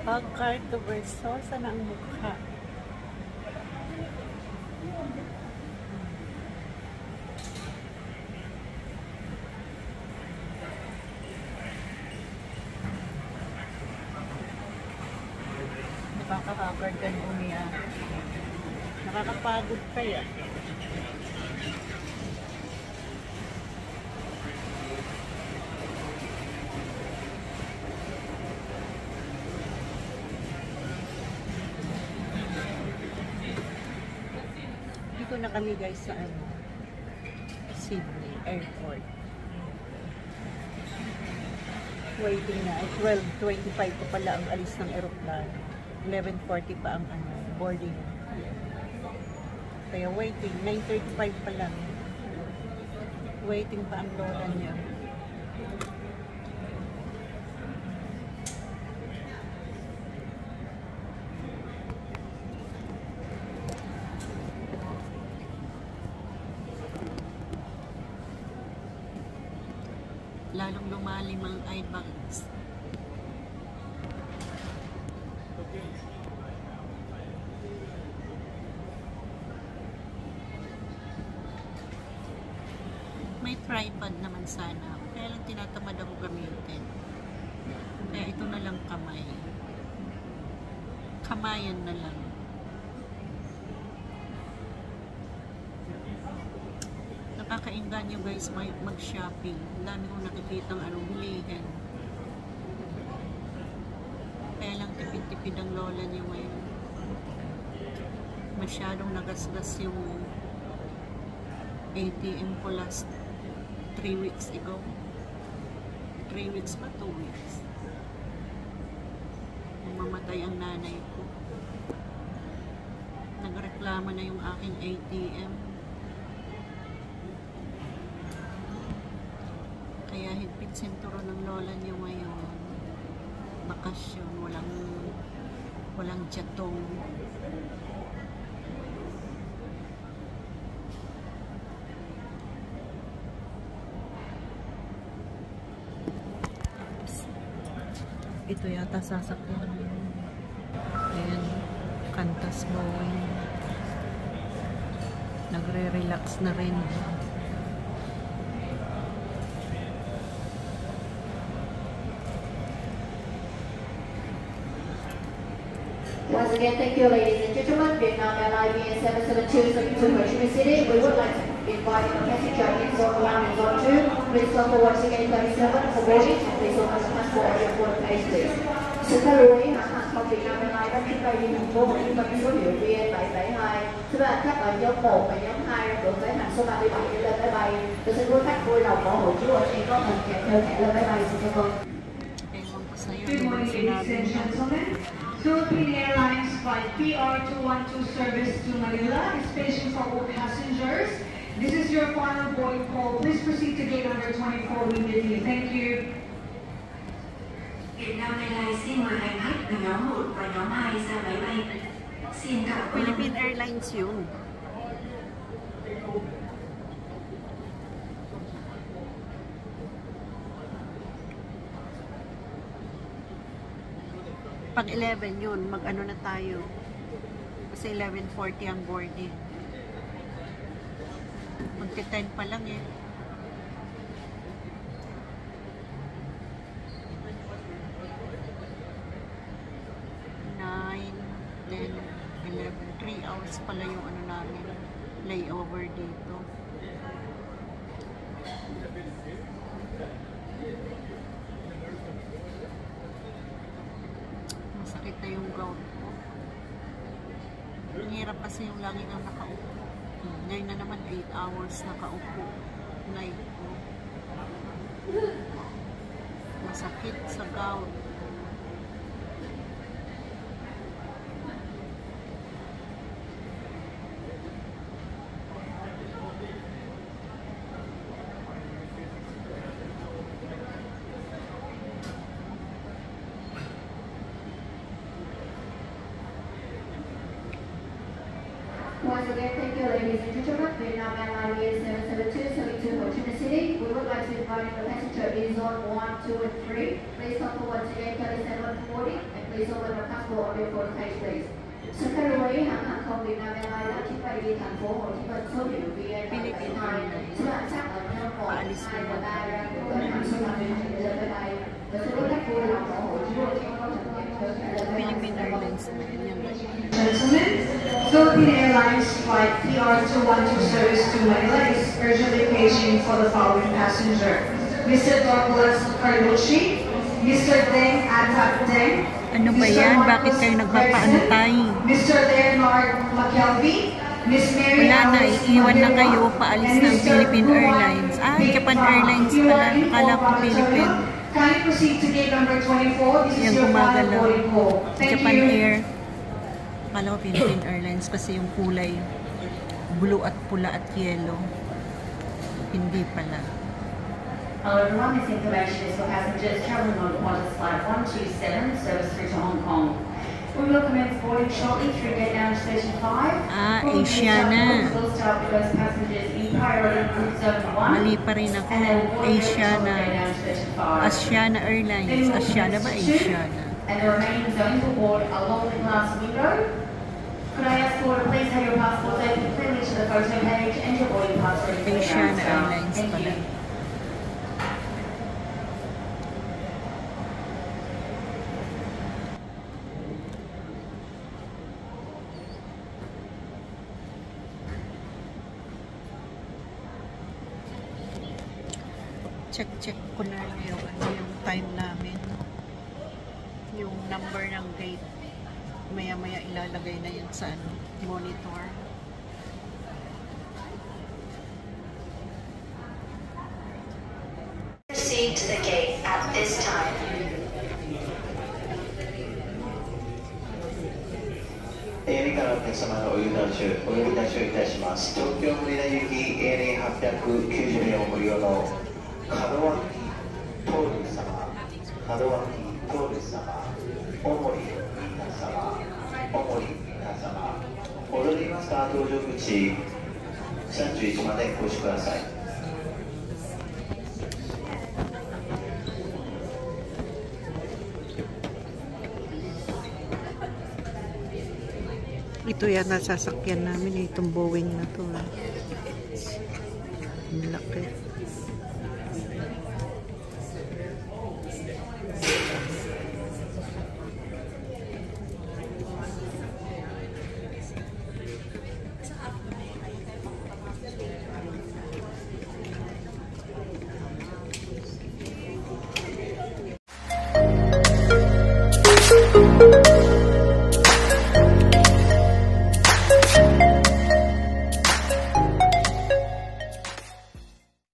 Pagkarto versosa na ang mukha. Nakakakagard ka umiya. Nakakapagod kaya. Dito na kami guys sa Sydney Airport. Waiting na. 12:25 pa pala ang alis ng aeroplano. 11:40 pa ang boarding. Kaya waiting. 9:35 pa lang. Waiting pa ang lola niya. Lalong lumalim ang eye bags. May tripod naman sana. Kaya lang tinatamad ako gamitin. Kaya ito na lang kamay. Kamayan na lang. Nakakainganyo guys mag-shopping. Dami kong nakikitang bilihin. Kaya lang tipid-tipid ang lola niya ngayon. Masyadong nagasgas yung ATM ko last 3 weeks ago. 3 weeks pa, 2 weeks. Mamatay ang nanay ko. Nagreklama na yung aking ATM. Kaya higpit sinturo ng lola niyo ngayon. Bakasyon, walang jatong. Ito yata sasakyan. Ayan, kantas going. Nagre-relax na rin. Once again, thank you ladies and gentlemen. Vietnam Airlines VN772 coming to Ho Chi Minh City. We would like to invite the passenger in Zone 1 and Zone 2. Please come forward to gate 37 for boarding and please hold us passport on your board face please. Xin các lưu ý hãng hàng không Vietnam Airlines đã chuyến bay đi thành phố Hồ Chí Minh số hiệu VN772. Xin các hành khách ở nhóm 1 và nhóm 2 đã được tới hàng số 37 để lên máy bay. Tôi xin quý khách vui lòng bảo hộ chú ở trên có hình kèm theo thẻ lên máy bay. Xin cảm ơn. Good morning, ladies and gentlemen. Philippine Airlines flight PR212 service to Manila is station for all passengers. This is your final boarding call. Please proceed to gate number 24 immediately. Thank you. Vietnam Airlines xin mời hành khách từ nhóm 1 và nhóm 2 ra máy bay. Xin cảm ơn. Philippine Airlines yun. Pag 11 yun, mag-ano na tayo. Kasi 11:40 ang boarding. Magti-10 pa lang eh. 9, 10, 11, 3 hours pala yung ano namin, layover dito. Masakit na yung gout ko. Ang hirap kasi yung lagi kang nakaupo. Ngayon na naman 8 hours nakaupo. Night ko. Masakit sa gout. Once again, thank you, ladies and gentlemen. Vietnam Airlines 772 serving to Ho Chi Minh City. We would like to invite the passenger in zone 1, 2, and 3. Please come forward to gate 3740 and please open the passport on your photo page, please. So currently, hãng hàng không Việt Nam Airlines đã chuyến bay đi thành phố Hồ Chí Minh số hiệu VN772. Số hành khách ở nhóm 1, 2 và 3 ra của cỡ hãng số làm việc lên tới đây. Và số đối khách vui lòng ủng hộ chúng tôi trong quá trình Philippine Airlines na yun. Gentlemen, Philippine Airlines flight PR212 service to Manila is urgently paging for the following passenger: Mr. Douglas Carlucci, Mr. Deng Atat Deng, Ano ba yan? Bakit kayo nagpapaantay? Mr. Leonard McKelvey, Miss Mary Wala na, Alice iiwan na Manila, kayo, paalis and ng Mr. Philippine Juan Airlines. Ah, Vic Japan Pham. Airlines You pala. are in Akala ko for Philippine. Kindly proceed to gate number 24. This is Yan, your final gumagalaw. boarding call. Thank Japan you. Air. Akala ko Philippine Airlines kasi yung kulay blue at pula at yellow. Hindi pala. Hello everyone, this information is for passengers travelling on Qantas Flight 127, service through to Hong Kong. We will commence boarding shortly through gate down station 5. Ah, Asiana. We'll start with those passengers in priority group zone 1. Mali pa rin ako. Asiana. Asiana Airlines. Asiana ba? Asiana. And the remaining zones will board along the glass window. Could I ask you to please have your passports open clearly to the photo page and your boarding pass ready for the Asiana ground staff. Airlines Thank pala. you. Check ko na lang yung, yung time namin. Yung number ng gate. Maya-maya ilalagay na yun sa monitor. Proceed to the gate at this time. ANA からお客様のお呼び出しをいたします。東京羽田行き ANA890 名をご利用の門脇徹様、門脇徹様、大森皆様、大森皆様、踊りますか搭乗口31までお越しください。Ito yan nasasakyan namin, itong Boeing na to. Ang laki.